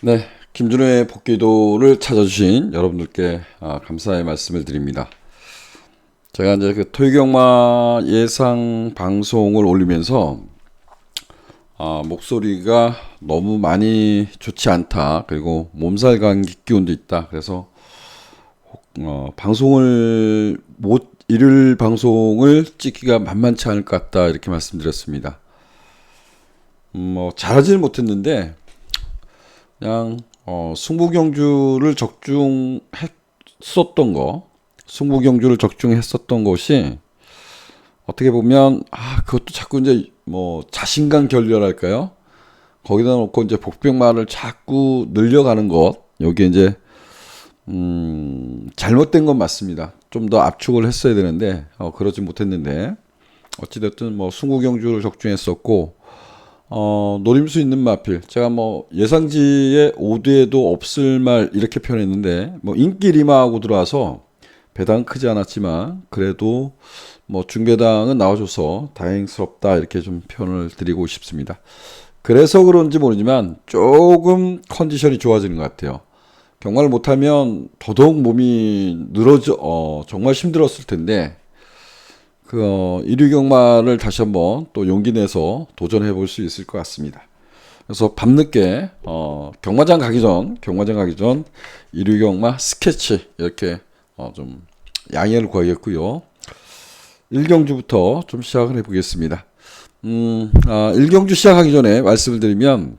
네, 김준호의 복귀도를 찾아주신 여러분들께 감사의 말씀을 드립니다. 제가 이제 그 토익영마 예상 방송을 올리면서 목소리가 너무 많이 좋지 않다. 그리고 몸살 감기 기운도 있다. 그래서 방송을 못 이를 방송을 찍기가 만만치 않을 것 같다. 이렇게 말씀드렸습니다. 뭐 잘하지는 못했는데 그냥 승부경주를 적중했었던 것이 어떻게 보면 그것도 자꾸 이제 뭐 자신감 결렬할까요? 거기다 놓고 이제 복병만을 자꾸 늘려가는 것, 여기 이제 잘못된 건 맞습니다. 좀 더 압축을 했어야 되는데 그러지 못했는데 어찌됐든 뭐 승부경주를 적중했었고 노림수 있는 마필. 제가 뭐 예상지에 5대에도 없을 말 이렇게 표현했는데, 뭐 인기 리마하고 들어와서 배당 크지 않았지만, 그래도 뭐 중배당은 나와줘서 다행스럽다. 이렇게 좀 표현을 드리고 싶습니다. 그래서 그런지 모르지만 조금 컨디션이 좋아지는 것 같아요. 경마를 못하면 더더욱 몸이 정말 힘들었을 텐데, 일류경마를 다시 한번 또 용기 내서 도전해 볼 수 있을 것 같습니다. 그래서 밤늦게 경마장 가기 전 일류경마 스케치 이렇게 좀 양해를 구하겠고요. 1경주부터 좀 시작을 해보겠습니다. 1경주 시작하기 전에 말씀을 드리면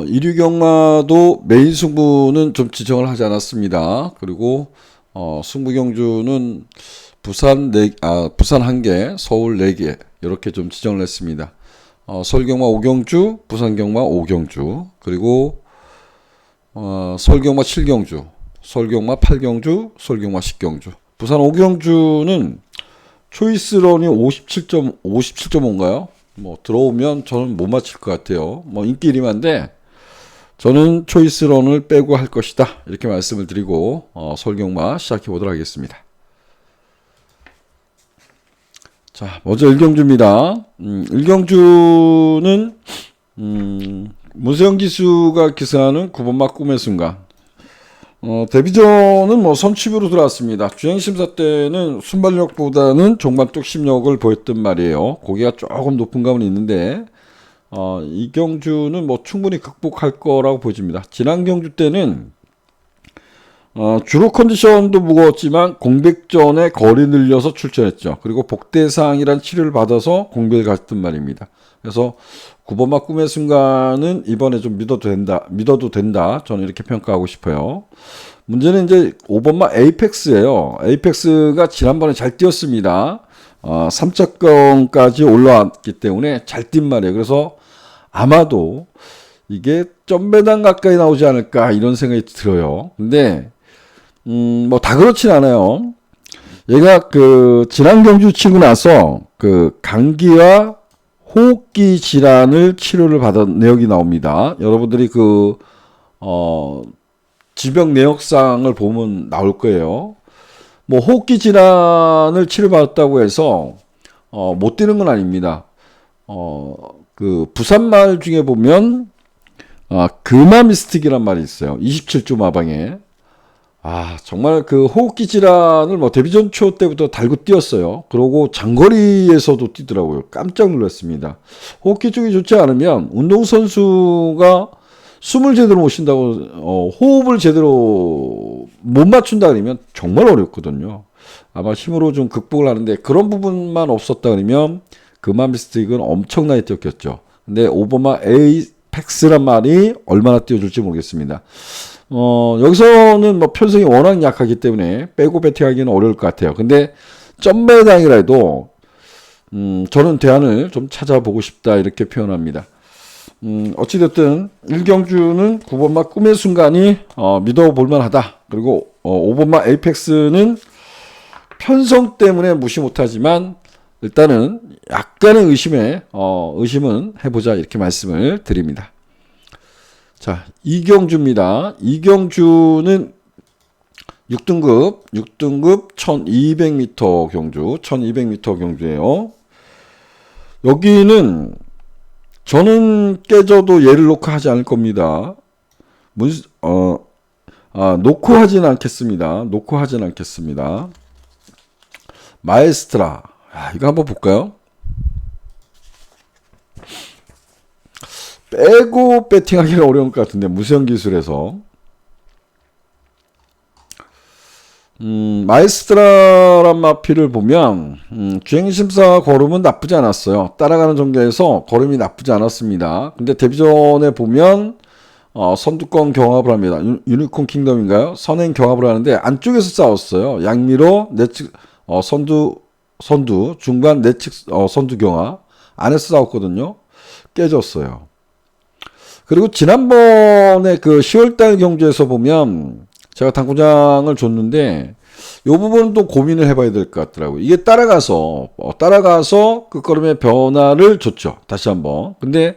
일류경마도 메인 승부는 좀 지정을 하지 않았습니다. 그리고 승부경주는 부산 1개, 서울 4개 이렇게 좀 지정을 했습니다. 서울경마 5경주, 부산경마 5경주, 그리고 서울경마 7경주, 서울경마 8경주, 서울경마 10경주. 부산 5경주는 초이스런이 57.5인가요? 뭐 들어오면 저는 못 맞힐 것 같아요. 뭐 인기리만데 저는 초이스런을 빼고 할 것이다. 이렇게 말씀을 드리고 서울경마 시작해 보도록 하겠습니다. 자, 먼저 1경주입니다. 1경주는 문세영 기수가 기사하는 9번마 꿈의 순간. 데뷔전은 뭐 선취부로 들어왔습니다. 주행심사 때는 순발력보다는 종반뚝 심력을 보였단 말이에요. 고개가 조금 높은 감은 있는데 이 경주는 뭐 충분히 극복할 거라고 보여집니다. 지난 경주 때는 주로 컨디션도 무거웠지만 공백전에 거리 늘려서 출전했죠. 그리고 복대상이란 치료를 받아서 공백을 갔단 말입니다. 그래서 9번마 꿈의 순간은 이번에 좀 믿어도 된다. 저는 이렇게 평가하고 싶어요. 문제는 이제 5번마 에이펙스예요. 에이펙스가 지난번에 잘 뛰었습니다. 3차권까지 올라왔기 때문에 잘 뛴 말이에요. 그래서 아마도 이게 점배당 가까이 나오지 않을까 이런 생각이 들어요. 근데 뭐 다 그렇진 않아요. 얘가 지난 경주 치고 나서 감기와 호흡기 질환을 치료를 받은 내역이 나옵니다. 여러분들이 질병 내역상을 보면 나올 거예요. 뭐 호흡기 질환을 치료받았다고 해서 못 뛰는 건 아닙니다. 부산말 중에 보면 금화미스틱이란 말이 있어요. 27조 마방에. 정말 호흡기 질환을 뭐 데뷔전 초 때부터 달고 뛰었어요. 그러고 장거리에서도 뛰더라고요. 깜짝 놀랐습니다. 호흡기 쪽이 좋지 않으면 운동선수가 숨을 제대로 못 쉰다고, 호흡을 제대로 못 맞춘다 그러면 정말 어렵거든요. 아마 힘으로 좀 극복을 하는데 그런 부분만 없었다 그러면 금화미스틱은 엄청나게 뛰었겠죠. 근데 오버마 에이펙스란 말이 얼마나 뛰어줄지 모르겠습니다. 여기서는 뭐 편성이 워낙 약하기 때문에 빼고 배팅하기는 어려울 것 같아요. 근데 점배당이라도 저는 대안을 좀 찾아보고 싶다 이렇게 표현합니다. 어찌됐든 1경주는 9번마 꿈의 순간이 믿어볼 만하다. 그리고 5번마 에이펙스는 편성 때문에 무시 못하지만 일단은 약간의 의심은 해보자 이렇게 말씀을 드립니다. 자, 2경주입니다. 2경주는 6등급 1200m 경주, 1200m 경주예요. 여기는 저는 깨져도 얘를 놓고 하지 않을 겁니다. 놓고 하진 않겠습니다. 놓고 하진 않겠습니다. 마에스트라. 이거 한번 볼까요? 빼고 배팅하기가 어려울 것 같은데, 무수형 기술에서. 마에스트라란 마피를 보면, 주행심사 걸음은 나쁘지 않았어요. 따라가는 전개에서 걸음이 나쁘지 않았습니다. 근데 데뷔전에 보면, 선두권 경합을 합니다. 유니콘 킹덤인가요? 선행 경합을 하는데, 안쪽에서 싸웠어요. 양미로, 내측, 선두, 중간 내측, 선두 경합. 안에서 싸웠거든요. 깨졌어요. 그리고 지난번에 그 10월달 경주에서 보면, 제가 당구장을 줬는데 이 부분은 또 고민을 해봐야 될 것 같더라고요. 이게 따라가서 끝걸음의 변화를 줬죠. 다시 한번. 근데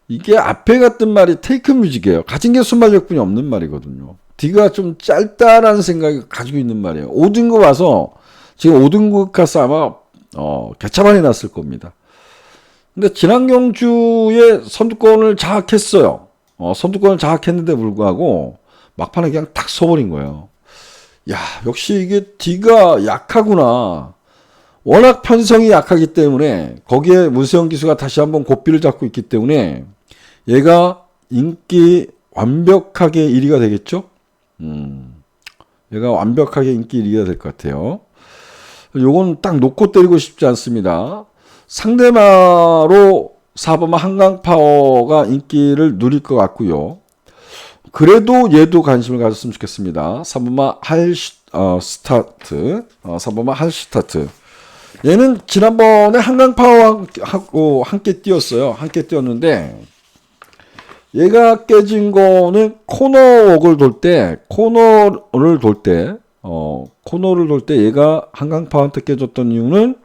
이게 앞에 갔던 말이 테이크 뮤직이에요. 가진 게 순발력뿐이 없는 말이거든요. D가 좀 짧다라는 생각이 가지고 있는 말이에요. 5등급 와서 지금 5등급 가서 아마 개차반이 났을 겁니다. 근데 지난 경주에 선두권을 장악했어요. 선두권을 장악했는데 불구하고 막판에 그냥 탁 서버린 거예요. 야, 역시 이게 D가 약하구나. 워낙 편성이 약하기 때문에 거기에 무수형 기수가 다시 한번 고삐를 잡고 있기 때문에 얘가 인기 완벽하게 1위가 되겠죠? 얘가 완벽하게 인기 1위가 될 것 같아요. 요건 딱 놓고 때리고 싶지 않습니다. 상대마로 4번마 한강파워가 인기를 누릴 것 같고요. 그래도 얘도 관심을 가졌으면 좋겠습니다. 3번마 스타트. 3번마 할스타트. 얘는 지난번에 한강파워하고 함께 뛰었어요. 함께 뛰었는데, 얘가 깨진 거는 코너를 돌 때 얘가 한강파워한테 깨졌던 이유는,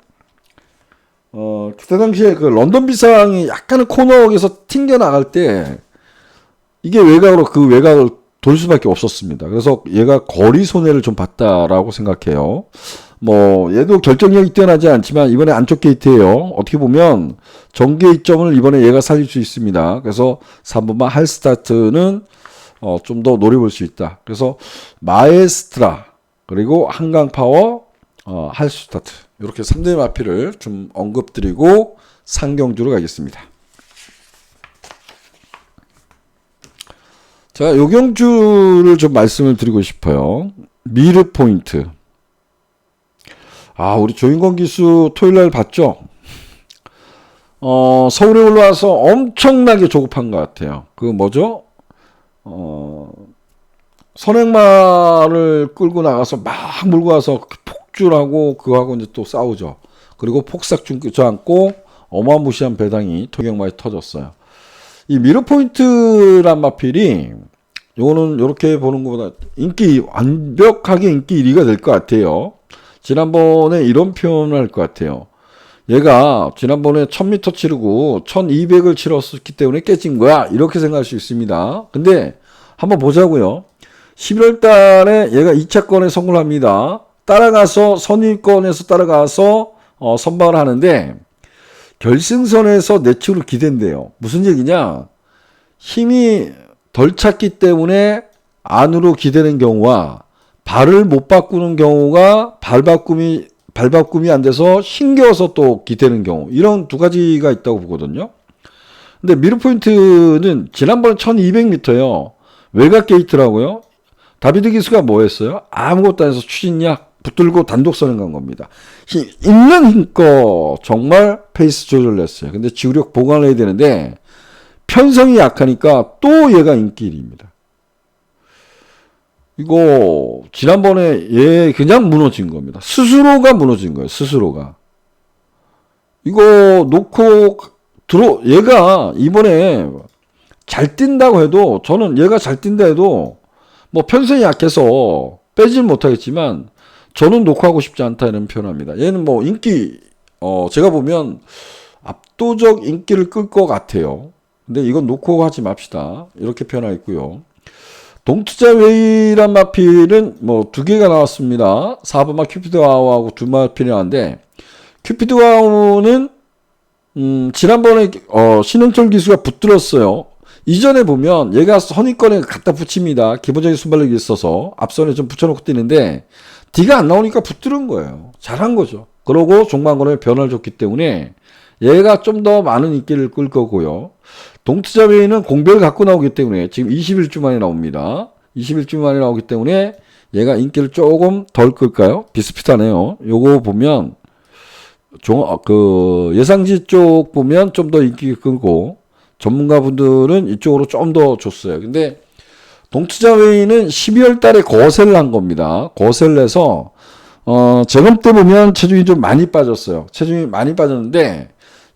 그때 당시에 그 런던 비상이 약간은 코너에서 튕겨나갈 때, 이게 그 외곽을 돌 수밖에 없었습니다. 그래서 얘가 거리 손해를 좀 봤다라고 생각해요. 얘도 결정력이 뛰어나지 않지만 이번에 안쪽 게이트예요. 어떻게 보면 정게이점을 이번에 얘가 살릴 수 있습니다. 그래서 3번마 할스타트는 좀 더 노려볼 수 있다. 그래서 마에스트라 그리고 한강파워 할스타트 이렇게 3대 마피를 좀 언급드리고 상경주로 가겠습니다. 자, 요 경주를 좀 말씀을 드리고 싶어요. 미르 포인트. 우리 조인권 기수 토요일날 봤죠? 서울에 올라와서 엄청나게 조급한 것 같아요. 그 뭐죠? 선행마를 끌고 나가서 막 몰고 와서 폭주하고 그거하고 이제 또 싸우죠. 그리고 폭삭 주저앉고 어마무시한 배당이 토경마에 터졌어요. 이 미러 포인트란 마필이 요거는 요렇게 보는 것보다 완벽하게 인기 1위가 될 것 같아요. 지난번에 이런 표현을 할 것 같아요. 얘가 지난번에 1000m 치르고 1200을 치렀기 때문에 깨진 거야. 이렇게 생각할 수 있습니다. 근데 한번 보자고요. 11월 달에 얘가 2차권에 성공을 합니다. 선위권에서 따라가서 선방을 하는데 결승선에서 내추를 기댄대요. 무슨 얘기냐? 힘이 덜 찼기 때문에 안으로 기대는 경우와 발을 못 바꾸는 경우가 발바꿈이 안 돼서 힘겨워서 또 기대는 경우, 이런 두 가지가 있다고 보거든요. 근데 미르 포인트는 지난번에 1200m요. 외곽 게이트라고요. 다비드 기수가 뭐 했어요? 아무것도 안 해서 추진력 붙들고 단독선행 간 겁니다. 있는 힘껏 정말 페이스 조절을 했어요. 근데 지구력 보강을 해야 되는데 편성이 약하니까 또 얘가 인기 1위입니다. 이거 지난번에 얘 그냥 무너진 겁니다. 스스로가 무너진 거예요. 스스로가. 이거 놓고 얘가 이번에 잘 뛴다고 해도, 저는 얘가 잘 뛴다 해도 편성이 약해서 빼질 못하겠지만 저는 놓고 하고 싶지 않다 이런 표현합니다. 얘는 인기 제가 보면 압도적 인기를 끌 것 같아요. 근데 이건 놓고 하지 맙시다. 이렇게 표현하겠고요. 동투자 웨이란 마필은 두 개가 나왔습니다. 4번마 큐피드 와우하고 두 마필이 나왔는데, 큐피드 와우는 지난번에 신흥철 기수가 붙들었어요. 이전에 보면 얘가 선입권에 갖다 붙입니다. 기본적인 순발력이 있어서 앞선에 좀 붙여놓고 뛰는데 D가 안 나오니까 붙들은 거예요. 잘한 거죠. 그러고 종반권에 변화를 줬기 때문에 얘가 좀 더 많은 인기를 끌 거고요. 동투자 외에는 공백을 갖고 나오기 때문에 지금 21주 만에 나옵니다. 21주 만에 나오기 때문에 얘가 인기를 조금 덜 끌까요? 비슷비슷하네요. 요거 보면 예상지 쪽 보면 좀 더 인기 끌고 전문가분들은 이쪽으로 좀 더 줬어요. 근데 동투자웨이는 12월 달에 거세를 한 겁니다. 거세를 해서 재검 때 보면 체중이 좀 많이 빠졌어요. 체중이 많이 빠졌는데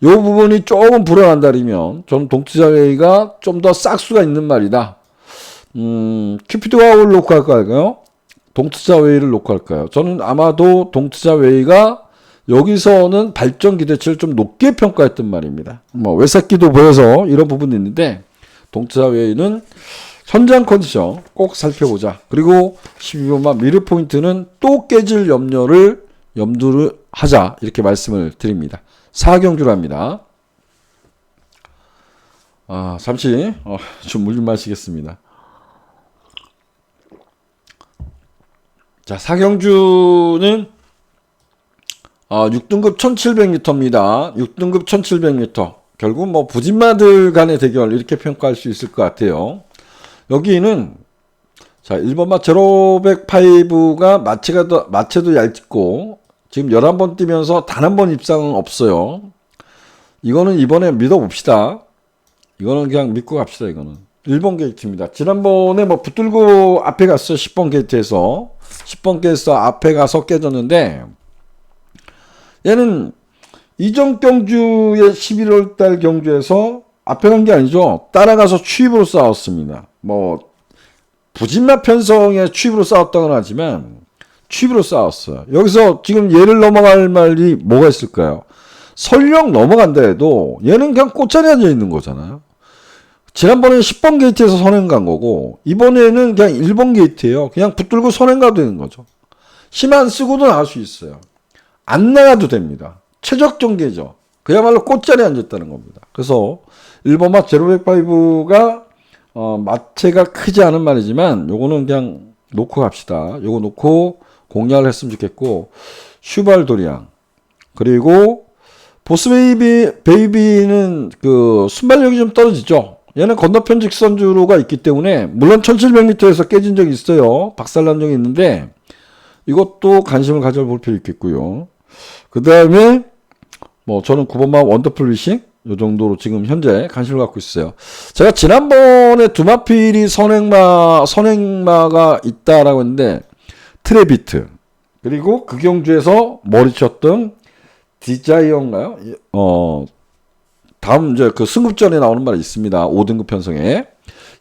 요 부분이 조금 불어난다면 저는 동투자웨이가 좀 더 싹수가 있는 말이다. 큐피드와우를 놓고 할까요? 동투자웨이를 놓고 할까요? 저는 아마도 동투자웨이가 여기서는 발전 기대치를 좀 높게 평가했던 말입니다. 뭐 외삭기도 보여서 이런 부분이 있는데 동투자웨이는 현장 컨디션 꼭 살펴보자. 그리고 12번마 미르 포인트는 또 깨질 염려를 하자 이렇게 말씀을 드립니다. 4경주랍니다. 잠시 좀 물 좀 마시겠습니다. 자, 4경주는 6등급 1700m입니다. 6등급 1700m. 결국 뭐 부진마들 간의 대결 이렇게 평가할 수 있을 것 같아요. 여기는 자 1번마 제로백파이브가 마체도 얇고 지금 11번 뛰면서 단 한 번 입상은 없어요. 이거는 이번에 믿어봅시다. 이거는 그냥 믿고 갑시다. 이거는 1번 게이트입니다. 지난번에 뭐 붙들고 앞에 갔어요. 10번 게이트에서 10번 게이트에서 앞에 가서 깨졌는데 얘는 이전 경주의 11월달 경주에서 앞에 간 게 아니죠. 따라가서 추입으로 싸웠습니다. 뭐 부진마 편성의 추입으로 싸웠다고는 하지만 추입으로 싸웠어요. 여기서 지금 얘를 넘어갈 말이 뭐가 있을까요? 설령 넘어간다 해도 얘는 그냥 꽃자리에 앉아 있는 거잖아요. 지난번에는 10번 게이트에서 선행 간 거고 이번에는 그냥 1번 게이트예요. 그냥 붙들고 선행 가도 되는 거죠. 힘 안 쓰고도 나갈 수 있어요. 안 나가도 됩니다. 최적 경계죠. 그야말로 꽃자리에 앉았다는 겁니다. 그래서 1번마 제로백파이브가 마체가 크지 않은 말이지만 요거는 그냥 놓고 갑시다. 요거 놓고 공략을 했으면 좋겠고 슈발 도리앙 그리고 보스 베이비는 그 순발력이 좀 떨어지죠. 얘는 건너편 직선주로가 있기 때문에 물론 1700m에서 깨진 적이 있어요. 박살난 적이 있는데 이것도 관심을 가져볼 필요 있겠고요. 그 다음에 뭐 저는 9번마 원더풀 위싱 요 정도로 지금 현재 관심을 갖고 있어요. 제가 지난번에 두마필이 선행마가 있다라고 했는데 트레비트 그리고 그 경주에서 머리 쳤던 디자이어인가요? 다음 이제 그 승급전에 나오는 말이 있습니다. 5등급 편성에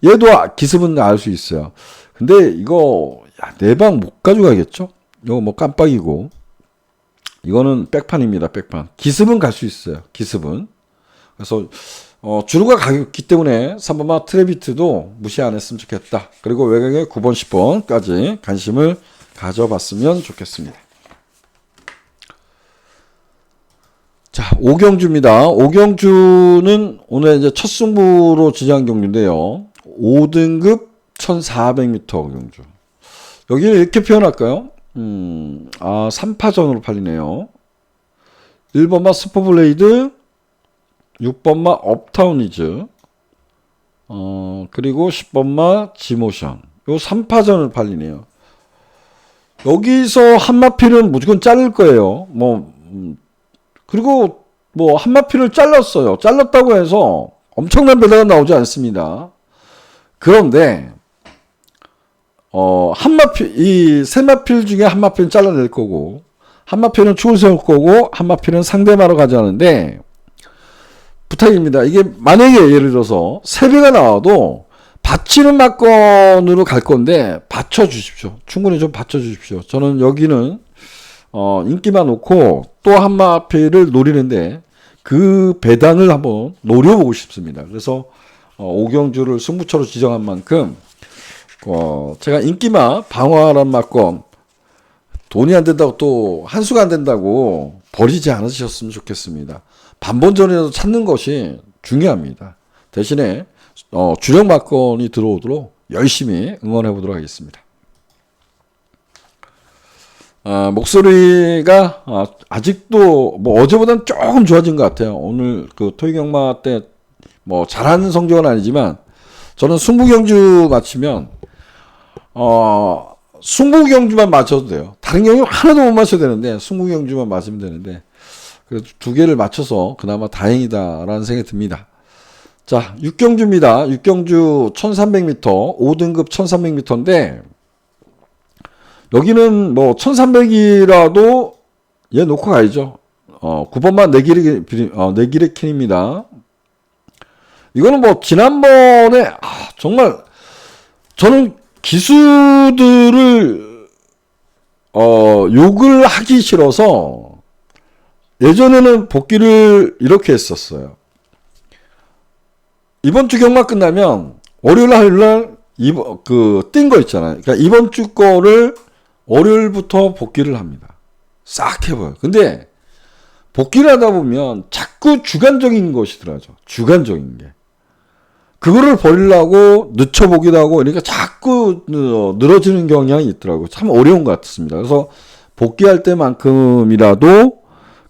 얘도 기습은 알 수 있어요. 근데 이거 내방 못 가져가겠죠? 이거 뭐 깜빡이고 이거는 백판입니다. 백판. 기습은 갈 수 있어요. 기습은. 그래서 주루가 가기 때문에 3번마 트레비트도 무시 안 했으면 좋겠다. 그리고 외곽에 9번, 10번까지 관심을 가져봤으면 좋겠습니다. 자, 5경주입니다. 5경주는 오늘 이제 첫 승부로 지정한 경주인데요. 5등급 1400m 경주. 여기를 이렇게 표현할까요? 3파전으로 팔리네요. 1번마 스포블레이드, 6번마 업타운이즈, 그리고 10번마 지모션. 요 3파전을 팔리네요. 여기서 한마필은 무조건 자를 거예요. 그리고 뭐 한마필을 잘랐어요. 잘랐다고 해서 엄청난 배당은 나오지 않습니다. 그런데 이 세 마필 중에 한 마필은 잘라낼 거고 한 마필은 축을 세울 거고 한 마필은 상대마로 가져가는데 부탁입니다. 이게 만약에 예를 들어서 3배가 나와도 받치는 막건으로 갈 건데 받쳐주십시오. 충분히 좀 받쳐주십시오. 저는 여기는 인기만 놓고 또 한 마필을 노리는데 그 배당을 한번 노려보고 싶습니다. 그래서 5경주를 승부처로 지정한 만큼 제가 인기마 방어하란 막건 돈이 안 된다고 또 한 수가 안 된다고 버리지 않으셨으면 좋겠습니다. 반본전에서 찾는 것이 중요합니다. 대신에 주력 막건이 들어오도록 열심히 응원해 보도록 하겠습니다. 목소리가 아직도 뭐 어제보다는 조금 좋아진 것 같아요. 오늘 그 토익영마 때 뭐 잘하는 성적은 아니지만 저는 승부경주 맞추면 승부경주만 맞춰도 돼요. 다른 경우 하나도 못 맞춰도 되는데 승부경주만 맞으면 되는데 그래도 두 개를 맞춰서 그나마 다행이다라는 생각이 듭니다. 자, 6경주입니다. 6경주 1300m, 5등급 1300m인데 여기는 뭐 1300이라도 얘 놓고 가야죠. 9번만 내기레킨입니다. 이거는 뭐 지난번에 정말 저는 기수들을 욕을 하기 싫어서 예전에는 복귀를 이렇게 했었어요. 이번 주 경마 끝나면 월요일 화요일날 뛴 거 있잖아요. 그러니까 이번 주 거를 월요일부터 복귀를 합니다. 싹 해봐요. 근데 복귀를 하다 보면 자꾸 주관적인 것이 들어가죠. 주관적인 게. 그거를 버리려고 늦춰보기도 하고, 그러니까 자꾸 늘어지는 경향이 있더라고요. 참 어려운 것 같습니다. 그래서 복귀할 때만큼이라도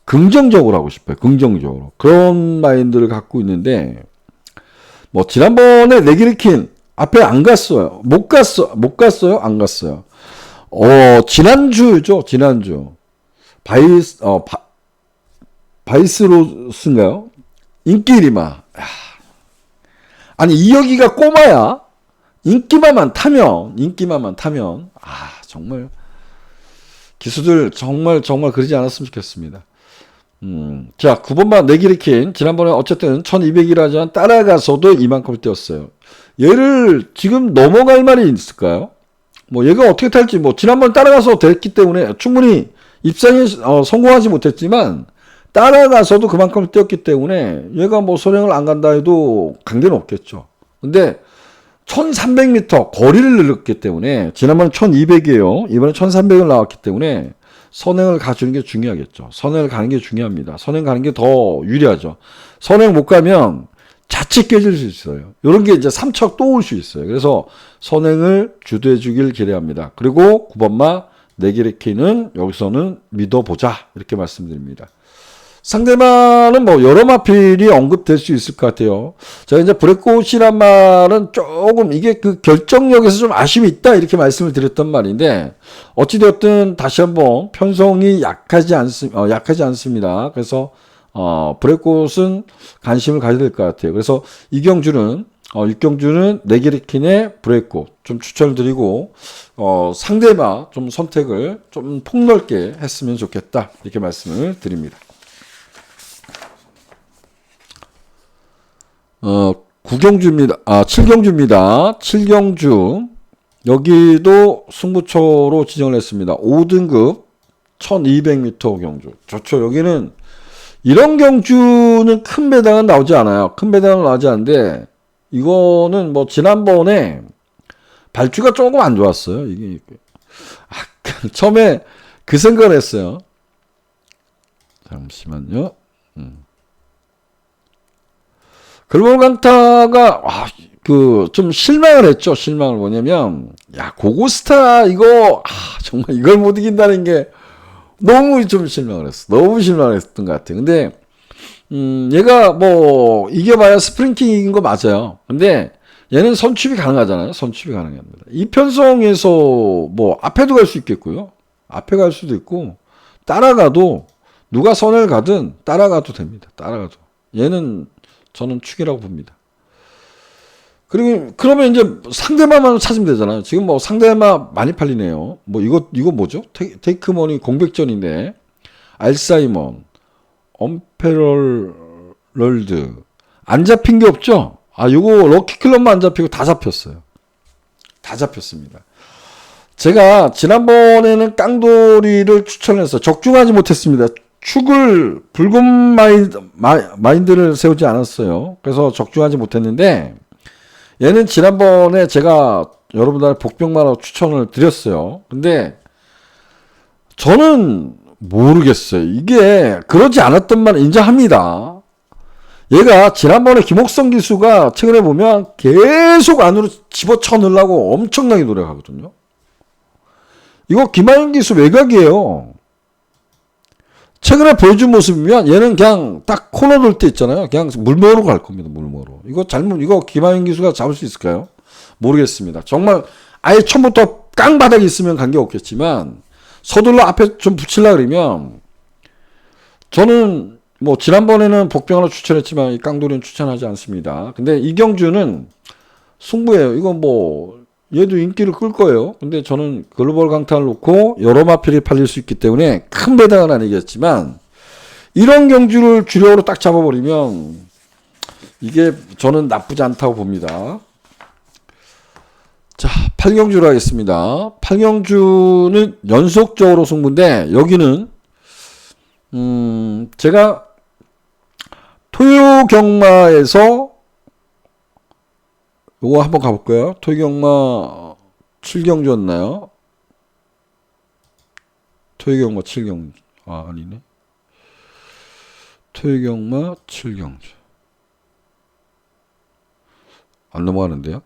긍정적으로 하고 싶어요. 긍정적으로. 그런 마인드를 갖고 있는데, 뭐, 지난번에 내기리킨 앞에 안 갔어요. 못 갔어요? 안 갔어요. 지난주죠. 지난주. 바이스로스인가요? 인기리마. 아니, 이여기가 꼬마야. 인기만만 타면, 정말, 기수들 정말 그러지 않았으면 좋겠습니다. 자, 9번만 내기리킨. 지난번에 어쨌든 1200이라지만 따라가서도 이만큼을 뛰었어요. 얘를 지금 넘어갈 말이 있을까요? 뭐, 얘가 어떻게 탈지, 뭐, 지난번 따라가서 됐기 때문에 충분히 입상에 성공하지 못했지만, 따라가서도 그만큼 뛰었기 때문에 얘가 뭐 선행을 안 간다 해도 관계는 없겠죠. 근데 1300m 거리를 늘렸기 때문에 지난번에 1200이에요. 이번에 1300을 나왔기 때문에 선행을 가주는 게 중요하겠죠. 선행을 가는 게 중요합니다. 선행 가는 게 더 유리하죠. 선행 못 가면 자칫 깨질 수 있어요. 이런 게 이제 3척 또 올 수 있어요. 그래서 선행을 주도해 주길 기대합니다. 그리고 9번마 내기레키는 여기서는 믿어보자 이렇게 말씀드립니다. 상대방은 뭐 여러 마필이 언급될 수 있을 것 같아요. 제가 이제 브레꽃이란 말은 조금 이게 그 결정력에서 좀 아쉬움이 있다 이렇게 말씀을 드렸던 말인데 어찌되었든 다시 한번 편성이 약하지 않습니다. 그래서 브레꽃은 관심을 가져야 될 것 같아요. 그래서 이 경주는 6경주는 내기리킨의 브레꽃 좀 추천을 드리고 상대방 좀 선택을 좀 폭넓게 했으면 좋겠다 이렇게 말씀을 드립니다. 9경주입니다. 7경주입니다. 7경주. 여기도 승부처로 지정을 했습니다. 5등급 1200m 경주. 좋죠. 여기는 이런 경주는 큰 배당은 나오지 않아요. 큰 배당은 나오지 않는데 이거는 뭐 지난번에 발주가 조금 안 좋았어요. 이게 처음에 그 생각을 했어요. 잠시만요. 글로벌 강타가 좀 실망을 했죠. 실망을 뭐냐면 고고스타 이거 정말 이걸 못 이긴다는 게 너무 좀 실망을 했어. 너무 실망을 했던 것 같아요. 근데 얘가 뭐 이겨봐야 스프링킹 이긴 거 맞아요. 근데 얘는 선취비 가능하잖아요. 선취비 가능합니다. 이 편성에서 뭐 앞에도 갈 수 있겠고요. 앞에 갈 수도 있고 따라가도 누가 선을 가든 따라가도 됩니다. 따라가도. 얘는 저는 축이라고 봅니다. 그리고 그러면 이제 상대마만 찾으면 되잖아요. 지금 뭐 상대마 많이 팔리네요. 뭐 이거 뭐죠? 테이크머니 공백전인데 알사이먼, 엄페럴럴드 안 잡힌 게 없죠? 이거 럭키클럽만 안 잡히고 다 잡혔어요. 다 잡혔습니다. 제가 지난번에는 깡돌이를 추천해서 적중하지 못했습니다. 축을 붉은 마인드를 세우지 않았어요. 그래서 적중하지 못했는데 얘는 지난번에 제가 여러분들 복병마로 추천을 드렸어요. 근데 저는 모르겠어요. 이게 그러지 않았던 말 인정합니다. 얘가 지난번에 김옥성 기수가 최근에 보면 계속 안으로 집어쳐 넣으려고 엄청나게 노력하거든요. 이거 김하윤 기수 외곽이에요. 최근에 보여준 모습이면 얘는 그냥 딱 코너 돌 때 있잖아요. 그냥 물모로 갈 겁니다. 물모로. 이거 김하윤 기수가 잡을 수 있을까요? 모르겠습니다. 정말 아예 처음부터 깡바닥이 있으면 관계없겠지만 서둘러 앞에 좀 붙이려고 그러면 저는 뭐 지난번에는 복병하나 추천했지만 이 깡돌이는 추천하지 않습니다. 근데 이경주는 승부예요. 이거 뭐 얘도 인기를 끌 거예요. 근데 저는 글로벌 강타를 놓고 여러 마필이 팔릴 수 있기 때문에 큰 배당은 아니겠지만 이런 경주를 주력으로 딱 잡아버리면 이게 저는 나쁘지 않다고 봅니다. 자, 8경주로 하겠습니다. 8경주는 연속적으로 승부인데 여기는 제가 토요경마에서 요거 한번 가볼까요? 토요경마 7경주였나요? 토요경마 7경주. 아니네. 토요경마 7경주. 안 넘어가는데요?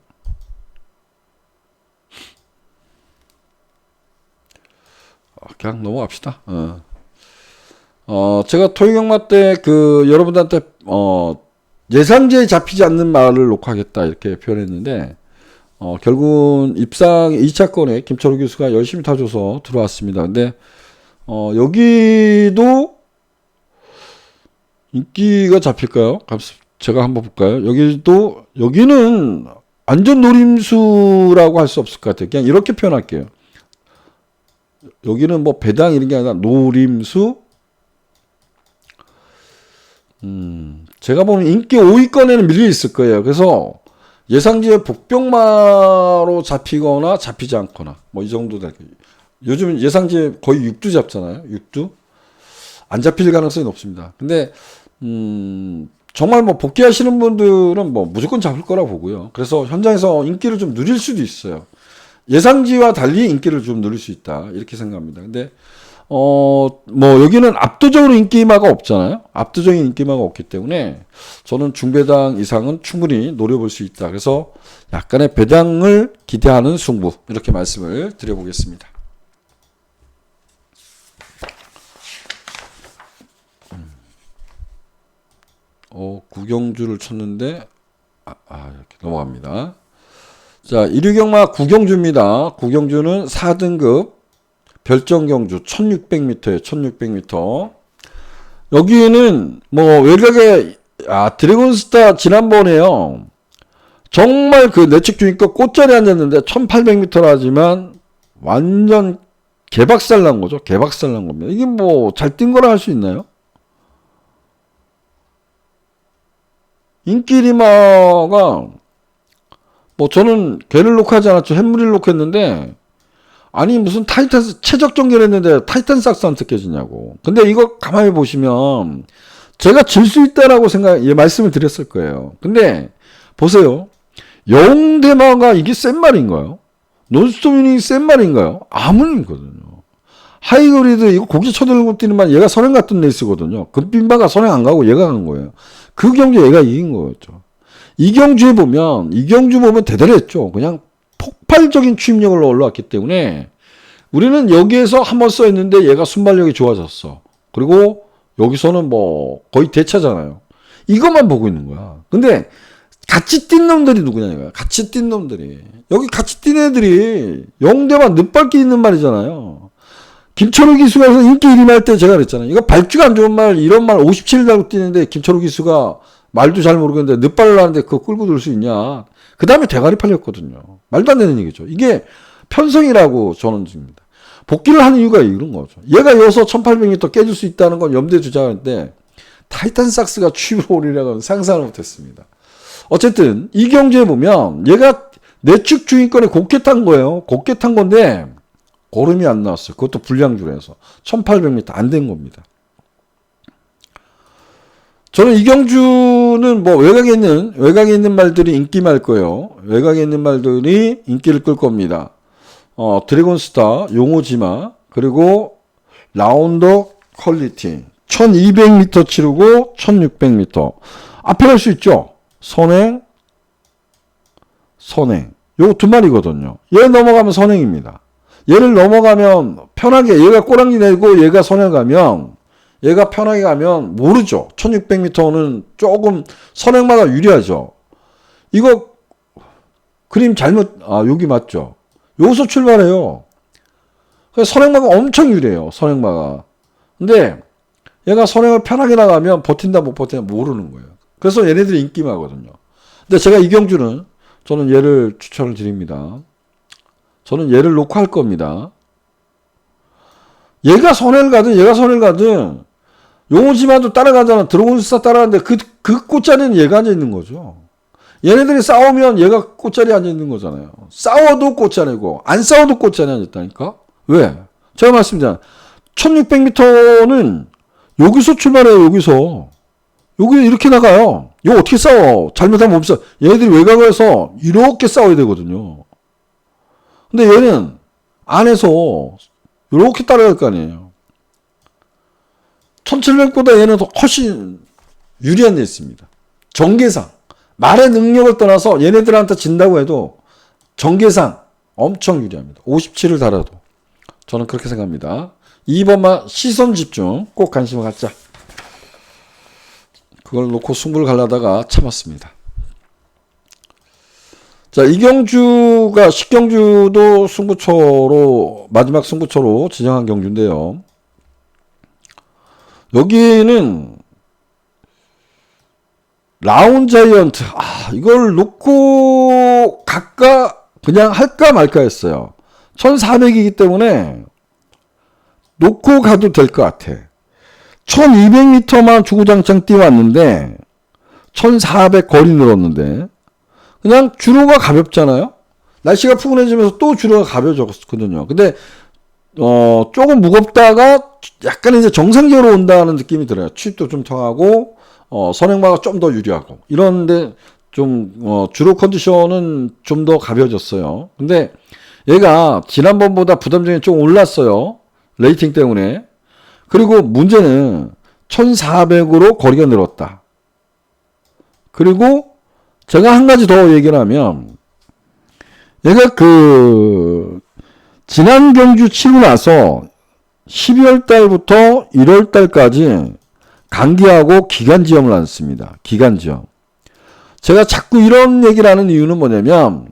그냥 넘어갑시다. 제가 토요경마 때 여러분들한테 예상지에 잡히지 않는 말을 놓고 하겠다 이렇게 표현했는데 결국은 입상 2차권에 김철우 교수가 열심히 타줘서 들어왔습니다. 근데 여기도 인기가 잡힐까요? 제가 한번 볼까요? 여기는 완전 노림수라고 할 수 없을 것 같아요. 그냥 이렇게 표현할게요. 여기는 뭐 배당 이런 게 아니라 노림수. 제가 보면 인기 5위권에는 밀려 있을 거예요. 그래서 예상지에 복병마로 잡히거나 잡히지 않거나 뭐 이 정도 될 거예요. 요즘 예상지에 거의 6두 잡잖아요. 6두. 안 잡힐 가능성이 높습니다. 근데 정말 뭐 복귀하시는 분들은 뭐 무조건 잡을 거라 보고요. 그래서 현장에서 인기를 좀 누릴 수도 있어요. 예상지와 달리 인기를 좀 누릴 수 있다. 이렇게 생각합니다. 근데 뭐 여기는 압도적으로 인기마가 없잖아요. 압도적인 인기마가 없기 때문에 저는 중배당 이상은 충분히 노려볼 수 있다. 그래서 약간의 배당을 기대하는 승부 이렇게 말씀을 드려보겠습니다. 구경주를 쳤는데 이렇게 넘어갑니다. 자, 1위경마 구경주입니다. 구경주는 4등급 별정경주 1600m에요. 1600m. 여기는 뭐 외곽에 드래곤스타 지난번에요. 정말 그 내측 주니까 꽃자리에 앉았는데 1800m라 하지만 완전 개박살 난 거죠. 개박살 난 겁니다. 이게 뭐 잘 뛴 거라 할 수 있나요? 인기리마가 뭐 저는 걔를 놓고 하지 않았죠. 햄무리를 놓고 했는데 아니 무슨 타이탄 최적 정결했는데 타이탄삭스 안 느껴지냐고. 근데 이거 가만히 보시면 제가 질 수 있다라고 말씀을 드렸을 거예요. 근데 보세요. 영웅대마가 이게 센 말인가요? 논스톱이 센 말인가요? 아무리거든요. 하이그리드 이거 고기 쳐들고 뛰는 말 얘가 선행 같은 레이스거든요. 금빛마가 선행 안 가고 얘가 간 거예요. 그 경주 얘가 이긴 거였죠. 이경주 보면 대단했죠. 그냥 폭발적인 추임력으로 올라왔기 때문에 우리는 여기에서 한번 써있는데 얘가 순발력이 좋아졌어. 그리고 여기서는 뭐 거의 대차잖아요. 이것만 보고 있는 거야. 근데 같이 뛴 놈들이 누구냐 이거야. 같이 뛴 놈들이. 여기 같이 뛴 애들이 영대만 늦밟기 있는 말이잖아요. 김철우 기수가 인기 1위 할 때 제가 그랬잖아요. 이거 발주가 안 좋은 말, 이런 말 57일 달고 뛰는데 김철우 기수가 말도 잘 모르겠는데 늦발을 하는데 그거 끌고 돌 수 있냐. 그 다음에 대가리 팔렸거든요. 말도 안 되는 얘기죠. 이게 편성이라고 저는 줍니다. 복귀를 하는 이유가 이런 거죠. 얘가 여기서 1800m 깨질 수 있다는 건 염두에 두자 하는데 타이탄삭스가 취입을 오리라고 상상을 못했습니다. 어쨌든 이 경주에 보면 얘가 내축 주인권에 곱게 탄 거예요. 곱게 탄 건데 고름이 안 나왔어요. 그것도 불량주라서 1800m 안 된 겁니다. 저는 이 경주는 뭐 외곽에 있는 말들이 인기말 거예요. 외곽에 있는 말들이 인기를 끌 겁니다. 드래곤스타, 용호지마, 그리고 라운더 퀄리티. 1200m 치르고 1600m. 앞에 갈 수 있죠. 선행, 선행. 요 두 마리거든요. 얘 넘어가면 선행입니다. 얘를 넘어가면 편하게 얘가 꼬랑지 내고 얘가 선행 가면 얘가 편하게 가면 모르죠. 1600m는 조금 선행마가 유리하죠. 이거 그림 잘못 여기 맞죠. 여기서 출발해요. 선행마가 엄청 유리해요. 선행마가. 근데 얘가 선행을 편하게 나가면 버틴다 못 버틴다 모르는 거예요. 그래서 얘네들이 인기마거든요. 근데 제가 이 경주는 저는 얘를 추천을 드립니다. 저는 얘를 놓고 할 겁니다. 얘가 선행을 가든 얘가 선행을 가든 용호지마도 따라가잖아. 드래곤스타 따라가는데 그 꽃자리는 얘가 앉아있는 거죠. 얘네들이 싸우면 얘가 꽃자리에 앉아있는 거잖아요. 싸워도 꽃자리고 안 싸워도 꽃자리에 앉았다니까. 왜? 제가 말씀드린 1600m는 여기서 출발해요. 여기서. 여기 이렇게 나가요. 이거 어떻게 싸워? 잘못하면 없어. 얘네들이 외곽을 해서 이렇게 싸워야 되거든요. 근데 얘는 안에서 이렇게 따라갈 거 아니에요. 1700보다 얘는 더 훨씬 유리한 데 있습니다. 전개상. 말의 능력을 떠나서 얘네들한테 진다고 해도 전개상 엄청 유리합니다. 57을 달아도. 저는 그렇게 생각합니다. 2번만 시선 집중 꼭 관심을 갖자. 그걸 놓고 승부를 가려다가 참았습니다. 자, 이경주가 10경주도 승부처로 마지막 승부처로 지정한 경주인데요. 여기는 라운자이언트 이걸 놓고 갈까 그냥 할까 말까 했어요. 1400이기 때문에 놓고 가도 될 것 같아. 1200m만 주구장창 뛰어왔는데 1400 거리 늘었는데 그냥 주로가 가볍잖아요. 날씨가 푸근해지면서 또 주로가 가벼워졌거든요. 근데 조금 무겁다가 약간 이제 정상적으로 온다는 느낌이 들어요. 추입도 좀 통하고 선행마가 좀 더 유리하고 이런데 좀 주로 컨디션은 좀 더 가벼워졌어요. 근데 얘가 지난번보다 부담점이 좀 올랐어요. 레이팅 때문에. 그리고 문제는 1400으로 거리가 늘었다. 그리고 제가 한 가지 더 얘기를 하면 얘가 지난 경주 치고 나서 12월 달부터 1월 달까지 감기하고 기관지염을 앓습니다. 기관지염. 제가 자꾸 이런 얘기를 하는 이유는 뭐냐면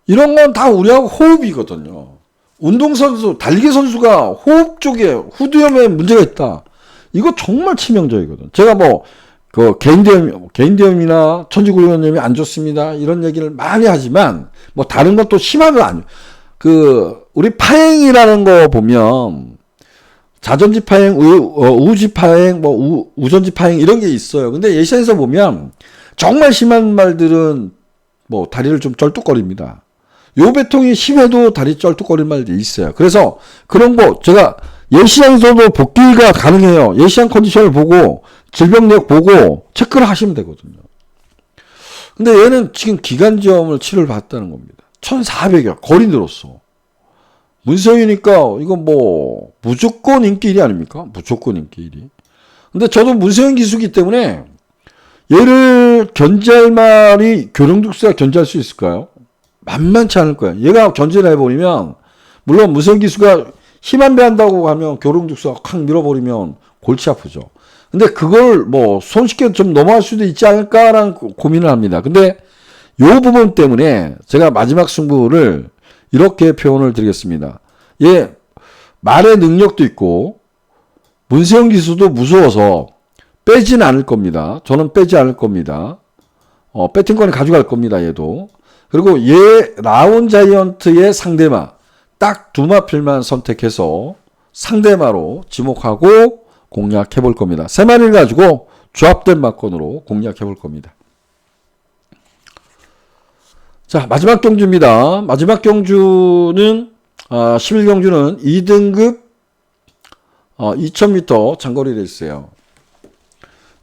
이런 건 다 우리하고 호흡이거든요. 운동선수, 달리기 선수가 호흡 쪽에 후두염에 문제가 있다. 이거 정말 치명적이거든. 제가 개인대염이나 천지구연염이 안 좋습니다. 이런 얘기를 많이 하지만, 다른 건 또 심하면 아니에요. 우리 파행이라는 거 보면, 자전지 파행, 우지 파행, 우전지 파행 이런 게 있어요. 근데 예시에서 보면, 정말 심한 말들은 다리를 좀 쩔뚝거립니다. 요배통이 심해도 다리 쩔뚝거리는 말들이 있어요. 그래서 그런 거 제가 예시장에서도 복귀가 가능해요. 예시장 컨디션을 보고 질병 내역 보고 체크를 하시면 되거든요. 근데 얘는 지금 기관지염을 치료를 받았다는 겁니다. 1400이야. 거리 늘었어. 문세윤이니까 이거 무조건 인기 1위 아닙니까? 무조건 인기 1위. 근데 저도 문세윤 기수기 때문에 얘를 견제할 말이 교령독수가 견제할 수 있을까요? 만만치 않을 거야. 얘가 견제를 해버리면, 물론 무선 기수가 힘 안 배한다고 하면 교령독수가 확 밀어버리면 골치 아프죠. 근데 그걸 손쉽게 좀 넘어갈 수도 있지 않을까라는 고민을 합니다. 근데 요 부분 때문에 제가 마지막 승부를 이렇게 표현을 드리겠습니다. 얘 말의 능력도 있고 문세영 기수도 무서워서 빼지는 않을 겁니다. 저는 빼지 않을 겁니다. 배팅권을 가져갈 겁니다. 얘도. 그리고 얘 라운자이언트의 상대마 딱 두 마필만 선택해서 상대마로 지목하고 공략해 볼 겁니다. 세 마리를 가지고 조합된 막건으로 공략해 볼 겁니다. 자, 마지막 경주입니다. 마지막 경주는 11경주는 2등급 2000m 장거리 레이스예요.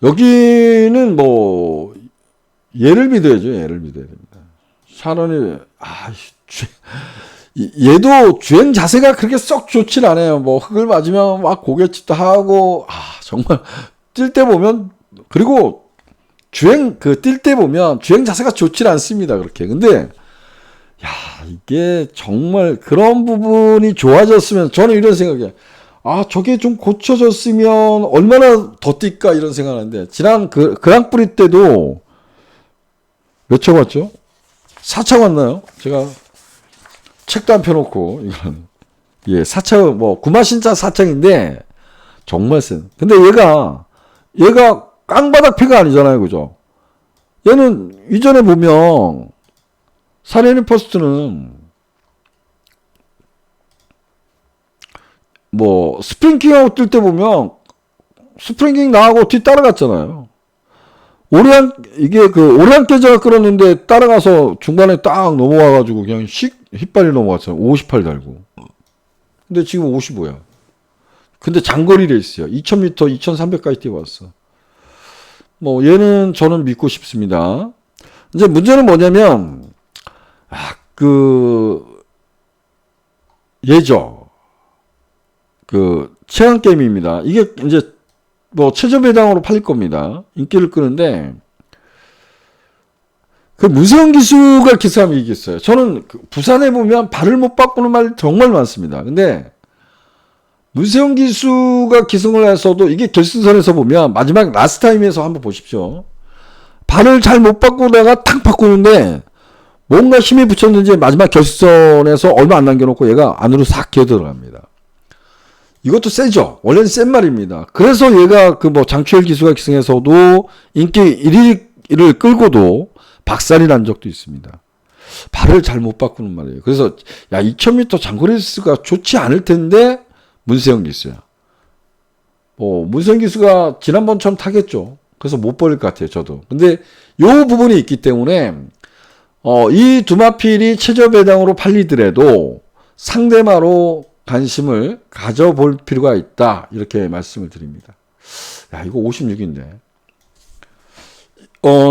여기는 얘를 믿어야죠. 얘를 믿어야 됩니다. 샤론이 얘도 주행 자세가 그렇게 썩 좋진 않아요. 뭐 흙을 맞으면 막 고갯짓도 하고, 정말 뛸 때 보면, 그리고 뛸 때 보면 주행 자세가 좋진 않습니다. 그렇게. 근데 이게 정말 그런 부분이 좋아졌으면, 저는 이런 생각이에요. 저게 좀 고쳐졌으면 얼마나 더 뛸까 이런 생각하는데, 지난 그랑프리 때도 몇 차 왔죠? 4차 왔나요? 제가 책도 안 펴놓고, 이거는. 4차, 구마신차 4차인데, 정말 센. 근데 얘가 깡바닥 패가 아니잖아요. 그죠? 얘는 이전에 보면, 사레니 퍼스트는, 스프링킹하고 뛸 때 보면, 스프링킹 나가고 뒤 따라갔잖아요. 오리안 깨자가 끌었는데 따라가서 중간에 딱 넘어와가지고 그냥 휘빨리 넘어갔잖아요. 58 달고. 근데 지금 55야. 근데 장거리 레이스야. 2000m, 2300까지 뛰어왔어. 얘는 저는 믿고 싶습니다. 이제 문제는 뭐냐면, 얘죠. 최강 게임입니다. 이게 이제 최저 배당으로 팔릴 겁니다. 인기를 끄는데, 문세영 기수가 기사하면 이겼어요. 저는 부산에 보면 발을 못 바꾸는 말 정말 많습니다. 근데, 문세영 기수가 기승을 해서도 이게 결승선에서 보면 마지막 라스트 타임에서 한번 보십시오. 발을 잘 못 바꾸다가 탁 바꾸는데, 뭔가 힘이 붙였는지 마지막 결승선에서 얼마 안 남겨놓고 얘가 안으로 싹 기어 들어갑니다. 이것도 세죠. 원래는 센 말입니다. 그래서 얘가 장추열 기수가 기승에서도 인기 1위를 끌고도 박살이 난 적도 있습니다. 발을 잘 못 바꾸는 말이에요. 그래서 2000m 장거리 레이스가 좋지 않을 텐데 문세영 기수야. 문세영 기수가 지난번처럼 타겠죠. 그래서 못 버릴 것 같아요. 저도. 근데 요 부분이 있기 때문에 이 두마필이 최저 배당으로 팔리더라도 상대마로 관심을 가져볼 필요가 있다. 이렇게 말씀을 드립니다. 이거 56인데.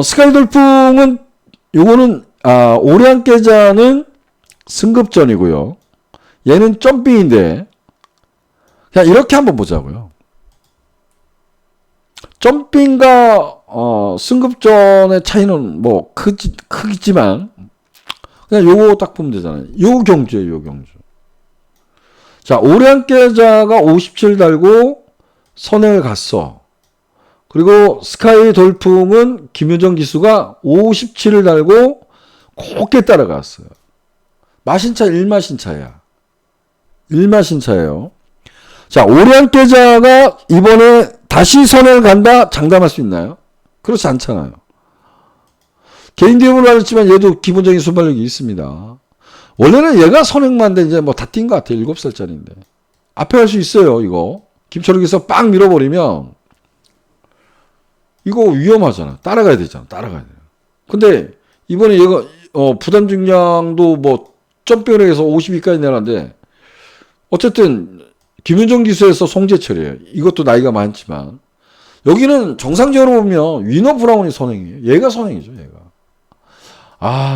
스카이돌풍은, 요거는, 오리안 깨자는 승급전이고요. 얘는 점핑인데, 그냥 이렇게 한번 보자고요. 점핑과, 승급전의 차이는 크겠지만, 그냥 요거 딱 보면 되잖아요. 요 경주예요, 요 경주. 자, 오리안 깨자가 57 달고 선행을 갔어. 그리고 스카이 돌풍은 김효정 기수가 57을 달고 곱게 따라갔어요. 마신차 1마신차야. 1마신차예요. 자, 오리안 깨자가 이번에 다시 선행을 간다? 장담할 수 있나요? 그렇지 않잖아요. 개인 대회를 받았지만 얘도 기본적인 순발력이 있습니다. 원래는 얘가 선행만데 이제 다 뛴 것 같아요. 7살짜리인데. 앞에 갈 수 있어요, 이거. 김철욱에서 빵 밀어버리면, 이거 위험하잖아. 따라가야 되잖아. 따라가야 돼요. 근데, 이번에 얘가, 부담 중량도 점핑을 해서 52까지 내놨는데, 어쨌든, 김윤정 기수에서 송재철이에요. 이것도 나이가 많지만. 여기는 정상적으로 보면, 위너 브라운이 선행이에요. 얘가 선행이죠, 얘가.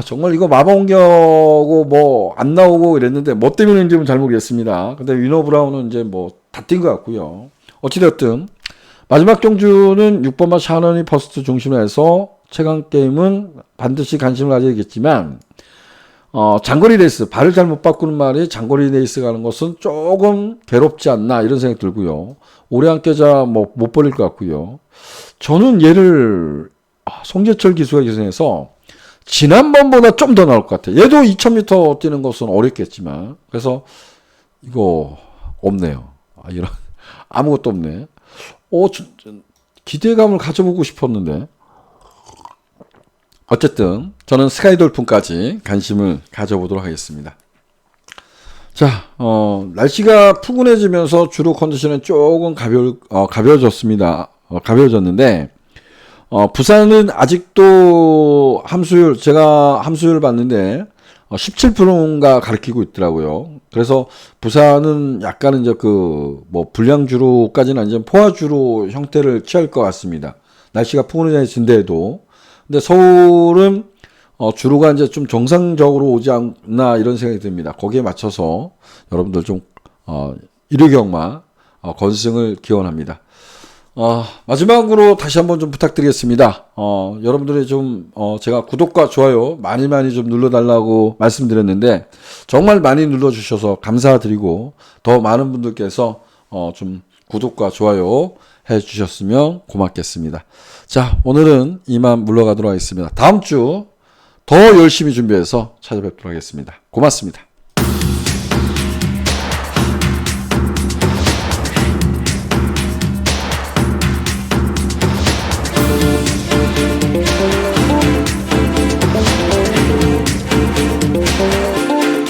정말 이거 마방경고 안 나오고 이랬는데 뭐 때문인지는 잘 모르겠습니다. 근데 위너 브라운은 이제 다 뛴 것 같고요. 어찌됐든 마지막 경주는 6번마 샤너니 퍼스트 중심으로 해서 최강 게임은 반드시 관심을 가져야겠지만 장거리 레이스 발을 잘못 바꾸는 말이 장거리 레이스 가는 것은 조금 괴롭지 않나 이런 생각이 들고요. 오리안 깨자 못 버릴 것 같고요. 저는 얘를 송재철 기수가 기승해서 지난번보다 좀 더 나올 것 같아요. 얘도 2000m 뛰는 것은 어렵겠지만. 그래서, 이거, 없네요. 이런, 아무것도 없네. 기대감을 가져보고 싶었는데. 어쨌든, 저는 스카이 돌풍까지 관심을 가져보도록 하겠습니다. 자, 날씨가 푸근해지면서 주로 컨디션은 조금 가벼워졌습니다. 가벼워졌는데, 부산은 아직도 제가 함수율 봤는데, 17%인가 가리키고 있더라고요. 그래서 부산은 약간은 이제 불량주로까지는 아니지만 포화주로 형태를 취할 것 같습니다. 날씨가 푸근해진데도. 근데 서울은, 주로가 이제 좀 정상적으로 오지 않나 이런 생각이 듭니다. 거기에 맞춰서 여러분들 좀 일요경마 건승을 기원합니다. 마지막으로 다시 한번 좀 부탁드리겠습니다. 여러분들이 좀 제가 구독과 좋아요 많이 좀 눌러달라고 말씀드렸는데 정말 많이 눌러주셔서 감사드리고 더 많은 분들께서 좀 구독과 좋아요 해주셨으면 고맙겠습니다. 자, 오늘은 이만 물러가도록 하겠습니다. 다음 주 더 열심히 준비해서 찾아뵙도록 하겠습니다. 고맙습니다.